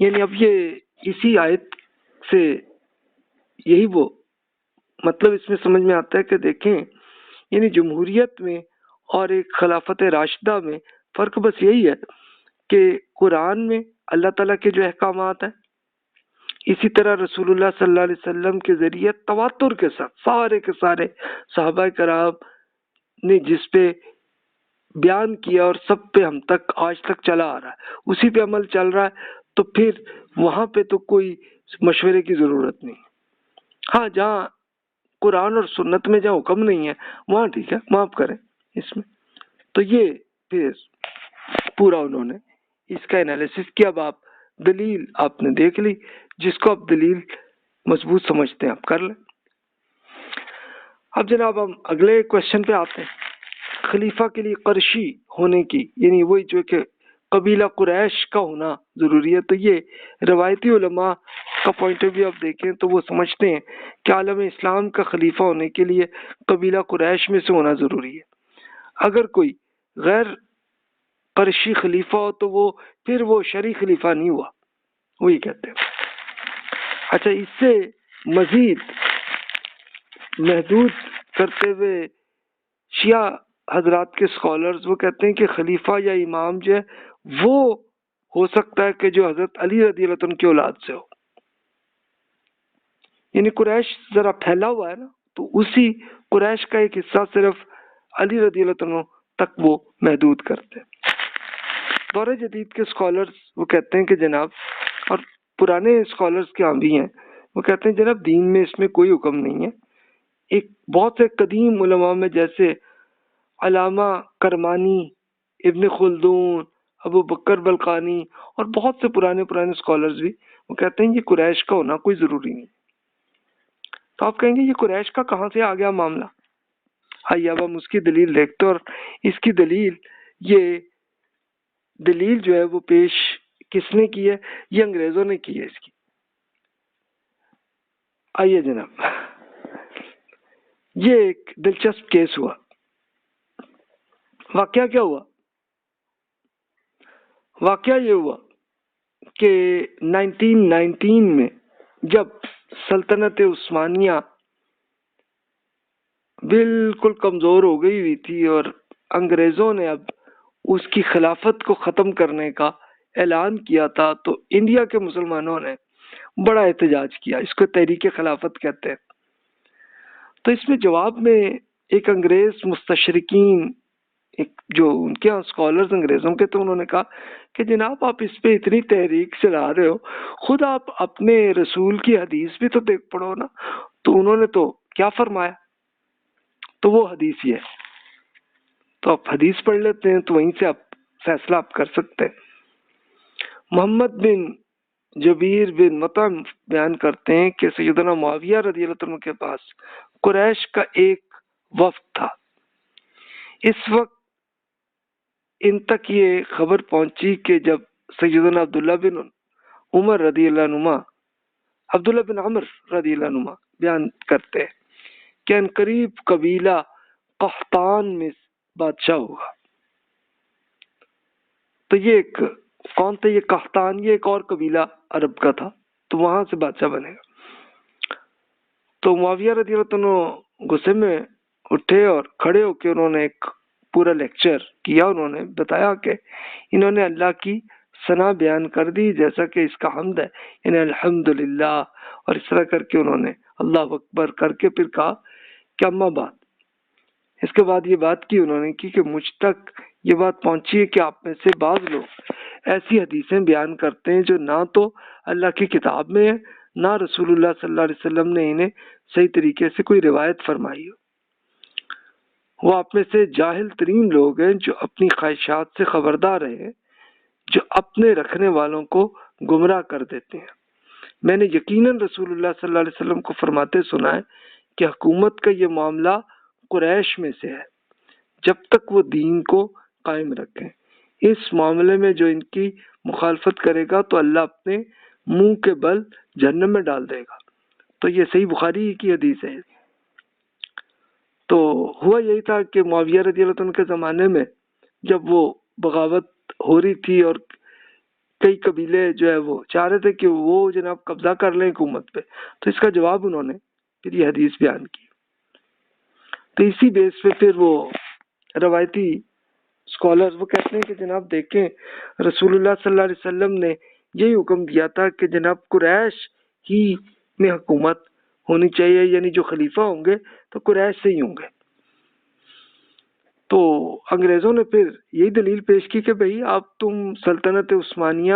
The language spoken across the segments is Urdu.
یعنی اب یہ اسی آیت سے یہی وہ مطلب اس میں سمجھ میں آتا ہے کہ دیکھیں، یعنی جمہوریت میں اور ایک خلافت راشدہ میں فرق بس یہی ہے کہ قرآن میں اللہ تعالیٰ کے جو احکامات ہیں، اسی طرح رسول اللہ صلی اللہ علیہ وسلم کے ذریعے تواتر کے ساتھ سارے کے سارے صحابہ کرام نے جس پہ بیان کیا اور سب پہ ہم تک آج تک چلا آ رہا ہے، اسی پہ عمل چل رہا ہے، تو پھر وہاں پہ تو کوئی مشورے کی ضرورت نہیں۔ ہاں جہاں قرآن اور سنت میں جہاں حکم نہیں ہے وہاں ٹھیک ہے، معاف کریں اس میں۔ تو یہ پھر پورا انہوں نے اس کا انالیسس کیا۔ اب آپ دلیل آپ نے دیکھ لی، جس کو آپ دلیل مضبوط سمجھتے ہیں آپ کر لیں۔ اب جناب ہم اگلے کوشچن پہ آتے ہیں، خلیفہ کے لیے قرشی ہونے کی، یعنی وہی جو کہ قبیلہ قریش کا ہونا ضروری ہے۔ تو یہ روایتی علماء کا پوائنٹ آف ویو آپ دیکھیں تو وہ سمجھتے ہیں کہ عالم اسلام کا خلیفہ ہونے کے لیے قبیلہ قریش میں سے ہونا ضروری ہے۔ اگر کوئی غیر قرشی خلیفہ ہو تو وہ پھر وہ شرعی خلیفہ نہیں ہوا، وہی کہتے ہیں۔ اچھا، اس سے مزید محدود کرتے ہوئے شیعہ حضرات کے اسکالرز وہ کہتے ہیں کہ خلیفہ یا امام جو ہے وہ ہو سکتا ہے کہ جو حضرت علی رضی اللہ عنہ کی اولاد سے ہو، یعنی قریش ذرا پھیلا ہوا ہے نا، تو اسی قریش کا ایک حصہ صرف علی رضی اللہ عنہ تک وہ محدود کرتے ہیں۔ دور جدید کے اسکالرز وہ کہتے ہیں کہ جناب، اور پرانے اسکالرز کے ہاں بھی ہیں، وہ کہتے ہیں جناب دین میں اس میں کوئی حکم نہیں ہے۔ ایک بہت سے قدیم علماء میں جیسے علامہ کرمانی، ابن خلدون، ابو بکر بلقانی اور بہت سے پرانے اسکالرز بھی وہ کہتے ہیں یہ قریش کا ہونا کوئی ضروری نہیں۔ تو آپ کہیں گے یہ قریش کا کہاں سے آ گیا معاملہ؟ آئیے اب ہم اس کی دلیل دیکھتے ہیں، اور اس کی دلیل جو ہے وہ پیش کس نے کی ہے؟ یہ انگریزوں نے کی ہے اس کی۔ آئیے جناب، یہ ایک دلچسپ کیس ہوا۔ واقعہ کیا ہوا؟ واقعہ یہ ہوا کہ 1919 میں جب سلطنت عثمانیہ بالکل کمزور ہو گئی ہوئی تھی اور انگریزوں نے اب اس کی خلافت کو ختم کرنے کا اعلان کیا تھا، تو انڈیا کے مسلمانوں نے بڑا احتجاج کیا، اس کو تحریک خلافت کہتے ہیں۔ تو اس میں جواب میں ایک انگریز مستشرقین، ایک جو ان کے اسکالرز انگریزوں کے، تو انہوں نے کہا کہ جناب آپ اس پہ اتنی تحریک چلا رہے ہو، خود آپ اپنے رسول کی حدیث بھی تو دیکھ پڑھو نا۔ تو انہوں نے تو کیا فرمایا؟ تو وہ حدیث یہ ہے، تو آپ حدیث پڑھ لیتے ہیں تو وہیں سے آپ فیصلہ آپ کر سکتے ہیں۔ محمد بن جبیر بن مطعم بیان کرتے ہیں کہ سیدنا معاویہ رضی اللہ عنہ کے پاس قریش کا ایک وفد تھا۔ اس وقت ان تک یہ خبر پہنچی کہ جب سیدنا عبداللہ بن عمر رضی اللہ عنہ، عبداللہ بن عمر رضی اللہ عنہ بیان کرتے ہیں کہ ان قریب قبیلہ قحطان میں بادشاہ ہوگا۔ تو یہ ایک کون تھا؟ یہ قحطان، یہ ایک اور قبیلہ عرب کا تھا، تو وہاں سے بادشاہ بنے گا۔ تو معاویہ رضی اللہ عنہ غصے میں اٹھے اور کھڑے ہو کے انہوں نے ایک پورا لیکچر کیا۔ انہوں نے بتایا کہ انہوں نے اللہ کی ثنا بیان کر دی جیسا کہ اس کا حمد ہے، یعنی الحمدللہ، اور اس طرح کر کے انہوں نے اللہ اکبر کر کے پھر کہا کہ اما بعد، اس کے بعد یہ بات کی انہوں نے کہ مجھ تک یہ بات پہنچی ہے کہ آپ میں سے بعض لوگ ایسی حدیثیں بیان کرتے ہیں جو نہ تو اللہ کی کتاب میں ہے، نہ رسول اللہ صلی اللہ علیہ وسلم نے انہیں صحیح طریقے سے کوئی روایت فرمائی ہو۔ وہ آپ میں سے جاہل ترین لوگ ہیں جو اپنی خواہشات سے خبردار ہیں، جو اپنے رکھنے والوں کو گمراہ کر دیتے ہیں۔ میں نے یقیناً رسول اللہ صلی اللہ علیہ وسلم کو فرماتے سنا ہے کہ حکومت کا یہ معاملہ قریش میں سے ہے، جب تک وہ دین کو قائم رکھیں۔ اس معاملے میں جو ان کی مخالفت کرے گا تو اللہ اپنے منہ کے بل جہنم میں ڈال دے گا۔ تو یہ صحیح بخاری کی حدیث ہے۔ تو ہوا یہی تھا کہ معاویہ رضی اللہ عنہ کے زمانے میں جب وہ بغاوت ہو رہی تھی اور کئی قبیلے جو ہے وہ چاہ رہے تھے کہ وہ جناب قبضہ کر لیں حکومت پہ، تو اس کا جواب انہوں نے پھر یہ حدیث بیان کی۔ تو اسی بیس پہ پھر وہ روایتی اسکالر وہ کہتے ہیں کہ جناب دیکھیں رسول اللہ صلی اللہ علیہ وسلم نے یہی حکم دیا تھا کہ جناب قریش ہی میں حکومت ہونی چاہیے، یعنی جو خلیفہ ہوں گے تو قریش سے ہی ہوں گے۔ تو انگریزوں نے پھر یہی دلیل پیش کی کہ بھئی آپ تم سلطنت عثمانیہ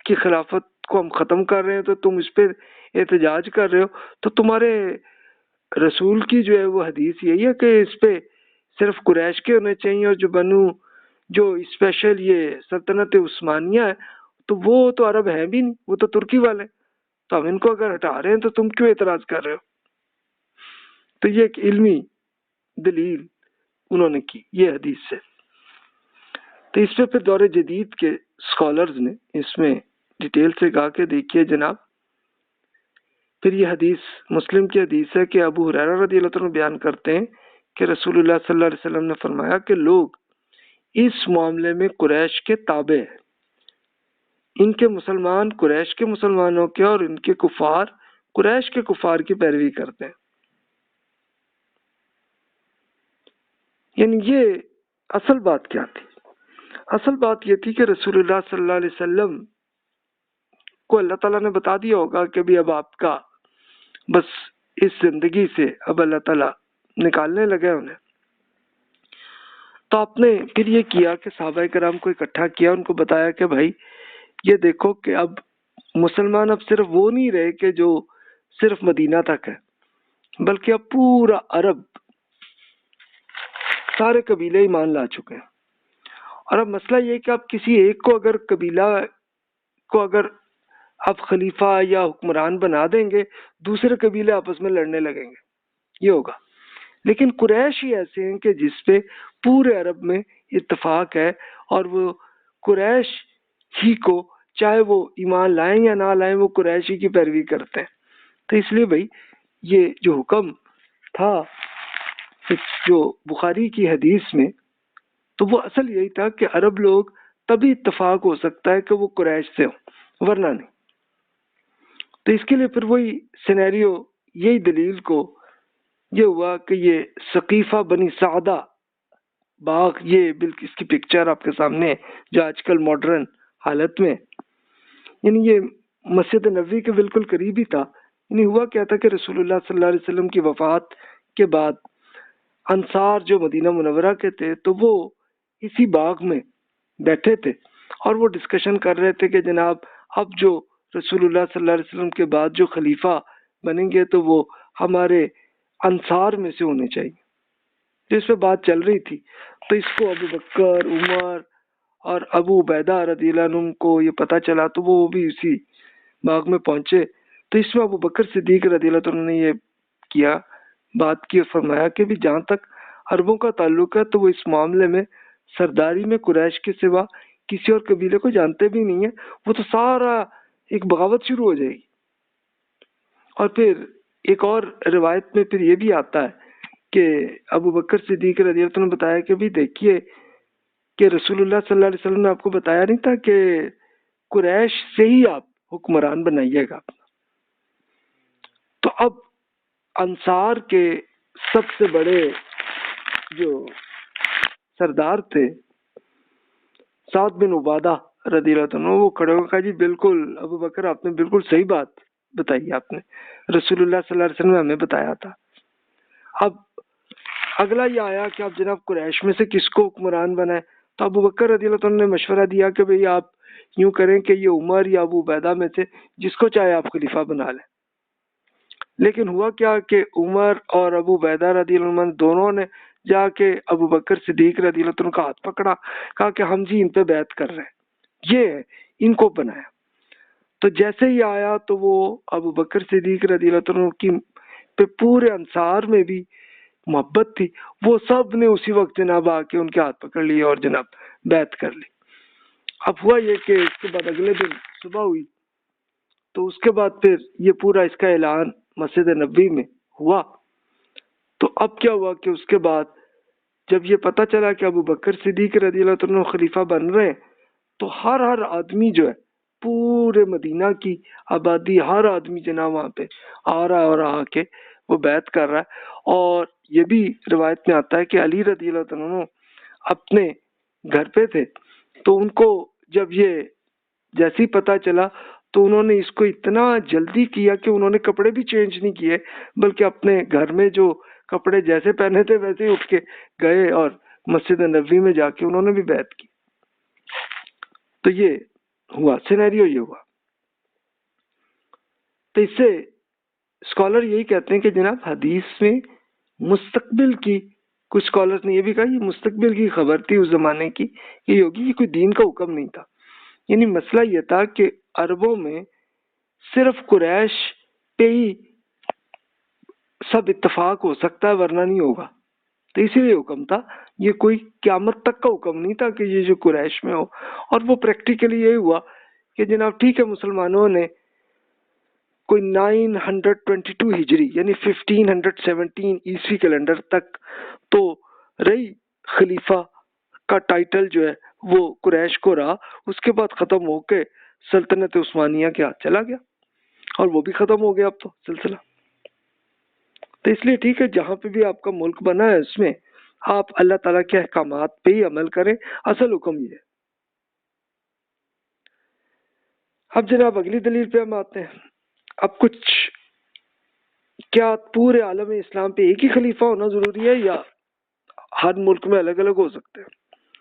کی خلافت کو ہم ختم کر رہے ہیں تو تم اس پہ احتجاج کر رہے ہو، تو تمہارے رسول کی جو ہے وہ حدیث یہی ہے کہ اس پہ صرف قریش کے ہونے چاہیے، اور جو اسپیشل یہ سلطنت عثمانیہ ہے تو وہ تو عرب ہیں بھی نہیں، وہ تو ترکی والے، تو ہم ان کو اگر ہٹا رہے ہیں تو تم کیوں اعتراض کر رہے ہو؟ تو یہ ایک علمی دلیل انہوں نے کی یہ حدیث سے۔ تو اس پہ پھر دور جدید کے اسکالرز نے اس میں ڈیٹیل سے کہا کہ دیکھیے جناب، پھر یہ حدیث مسلم کی حدیث ہے کہ ابو ہریرہ رضی اللہ عنہ بیان کرتے ہیں کہ رسول اللہ صلی اللہ علیہ وسلم نے فرمایا کہ لوگ اس معاملے میں قریش کے تابع ہیں، ان کے مسلمان قریش کے مسلمانوں کے اور ان کے کفار قریش کے کفار کی پیروی کرتے ہیں۔ یعنی یہ اصل بات کیا تھی؟ اصل بات یہ تھی کہ رسول اللہ صلی اللہ علیہ وسلم کو اللہ تعالیٰ نے بتا دیا ہوگا کہ بھی اب آپ کا بس اس زندگی سے اب اللہ تعالیٰ نکالنے لگے انہیں، تو آپ نے پھر یہ کیا کہ صحابہ کرام کو اکٹھا کیا، ان کو بتایا کہ بھائی یہ دیکھو کہ اب مسلمان اب صرف وہ نہیں رہے کہ جو صرف مدینہ تک ہے، بلکہ اب پورا عرب سارے قبیلے ایمان لا چکے ہیں۔ اور اب مسئلہ یہ کہ اب کسی ایک کو اگر قبیلہ کو اگر اب خلیفہ یا حکمران بنا دیں گے، دوسرے قبیلے آپس میں لڑنے لگیں گے، یہ ہوگا۔ لیکن قریش ہی ایسے ہیں کہ جس پہ پورے عرب میں اتفاق ہے، اور وہ قریش ہی کو چاہے وہ ایمان لائیں یا نہ لائیں وہ قریش ہی کی پیروی کرتے ہیں۔ تو اس لیے بھائی یہ جو حکم تھا جو بخاری کی حدیث میں، تو وہ اصل یہی تھا کہ عرب لوگ تبھی اتفاق ہو سکتا ہے کہ وہ قریش سے ہوں، ورنہ نہیں۔ تو اس کے لیے پھر وہی سینیریو، یہی دلیل کو یہ ہوا کہ یہ ثقیفہ بنی سعدہ باغ، یہ بالکل اس کی پکچر آپ کے سامنے ہے جو آج کل ماڈرن حالت میں، یعنی یہ مسجد نبوی کے بالکل قریب ہی تھا۔ یعنی ہوا کیا تھا کہ رسول اللہ صلی اللہ علیہ وسلم کی وفات کے بعد انصار جو مدینہ منورہ کے تھے تو وہ اسی باغ میں بیٹھے تھے اور وہ ڈسکشن کر رہے تھے کہ جناب اب جو رسول اللہ صلی اللہ علیہ وسلم کے بعد جو خلیفہ بنیں گے تو وہ ہمارے انصار میں سے ہونے چاہیے، جس پہ بات چل رہی تھی۔ تو اس کو ابو بکر، عمر اور ابو عبیدہ رضی اللہ عنہ کو یہ پتہ چلا تو وہ بھی اسی باغ میں پہنچے۔ تو اس میں ابو بکر صدیق رضی اللہ عنہ نے یہ کیا، بات کی اور فرمایا کہ بھی جہاں تک عربوں کا تعلق ہے تو وہ اس معاملے میں سرداری میں قریش کے سوا کسی اور قبیلے کو جانتے بھی نہیں ہیں، وہ تو سارا ایک بغاوت شروع ہو جائے گی۔ اور پھر ایک اور روایت میں پھر یہ بھی آتا ہے کہ ابو بکر صدیق رضی اللہ عنہ نے بتایا کہ بھی دیکھیے کہ رسول اللہ صلی اللہ علیہ وسلم نے آپ کو بتایا نہیں تھا کہ قریش سے ہی آپ حکمران بنائیے گا۔ تو اب انصار کے سب سے بڑے جو سردار تھے سعد بن عبادہ رضی اللہ عنہ، وہ کھڑے ہو کہا جی بالکل ابو بکر آپ نے بالکل صحیح بات بتائی، آپ نے رسول اللہ صلی اللہ علیہ وسلم نے ہمیں بتایا تھا۔ اب اگلا یہ آیا کہ اب جناب قریش میں سے کس کو حکمران بنائے، تو ابو بکر رضی اللہ عنہ نے مشورہ دیا کہ بھئی آپ یوں کریں کہ یہ عمر یا ابو عبیدہ میں سے جس کو چاہے آپ خلیفہ بنا لیں۔ لیکن ہوا کیا کہ عمر اور ابو عبیدہ رضی اللہ عنہ دونوں نے جا کے ابو بکر صدیق رضی اللہ عنہ کا ہاتھ پکڑا، کہا کہ ہم جی ان پہ بیعت کر رہے ہیں، یہ ہے ان کو بنایا۔ تو جیسے ہی آیا تو وہ ابو بکر صدیق رضی اللہ عنہ کی پہ پورے انصار میں بھی محبت تھی، وہ سب نے اسی وقت جناب آ کے ان کے ہاتھ پکڑ لیے اور جناب بیعت کر لی۔ اب ہوا یہ کہ اس کے بعد اگلے دن صبح ہوئی تو اس کے بعد پھر یہ پورا اس کا اعلان مسجد نبوی میں ہوا۔ تو اب کیا ہوا کہ اس کے بعد جب یہ پتہ چلا کہ ابو بکر صدیق رضی اللہ عنہ خلیفہ بن رہے ہیں تو ہر آدمی جو ہے پورے مدینہ کی آبادی، ہر آدمی جناب وہاں پہ آ رہا اور آ کے وہ بیعت کر رہا ہے۔ اور یہ بھی روایت میں آتا ہے کہ علی رضی اللہ عنہ اپنے گھر پہ تھے، تو ان کو جب یہ جیسے ہی پتہ چلا تو انہوں نے اس کو اتنا جلدی کیا کہ انہوں نے کپڑے بھی چینج نہیں کیے، بلکہ اپنے گھر میں جو کپڑے جیسے پہنے تھے ویسے ہی اٹھ کے گئے اور مسجد نبوی میں جا کے انہوں نے بھی بیعت کی۔ تو یہ ہوا سینیریو، یہ ہوا۔ تو اس سے اسکالر یہی کہتے ہیں کہ جناب حدیث میں مستقبل کی، کچھ اسکالرز نے یہ بھی کہا یہ مستقبل کی خبر تھی اس زمانے کی، یہ ہوگی، یہ کوئی دین کا حکم نہیں تھا۔ یعنی مسئلہ یہ تھا کہ عربوں میں صرف قریش پہ ہی سب اتفاق ہو سکتا ہے ورنہ نہیں ہوگا، تو اسی لیے حکم تھا، یہ کوئی قیامت تک کا حکم نہیں تھا کہ یہ جو قریش میں ہو۔ اور وہ پریکٹیکلی یہی ہوا کہ جناب ٹھیک ہے، مسلمانوں نے کوئی 922 ہجری یعنی 1517 عیسوی کیلنڈر تک تو رہی خلیفہ کا ٹائٹل جو ہے وہ قریش کو رہا، اس کے بعد ختم ہو کے سلطنت عثمانیہ کے ہاتھ چلا گیا، اور وہ بھی ختم ہو گیا اب تو سلسلہ۔ تو اس لیے ٹھیک ہے، جہاں پہ بھی آپ کا ملک بنا ہے اس میں آپ اللہ تعالیٰ کے احکامات پہ ہی عمل کریں، اصل حکم یہ ہے۔ اب جناب اگلی دلیل پہ ہم آتے ہیں۔ اب کچھ، کیا پورے عالم اسلام پہ ایک ہی خلیفہ ہونا ضروری ہے یا ہر ملک میں الگ الگ ہو سکتے ہیں؟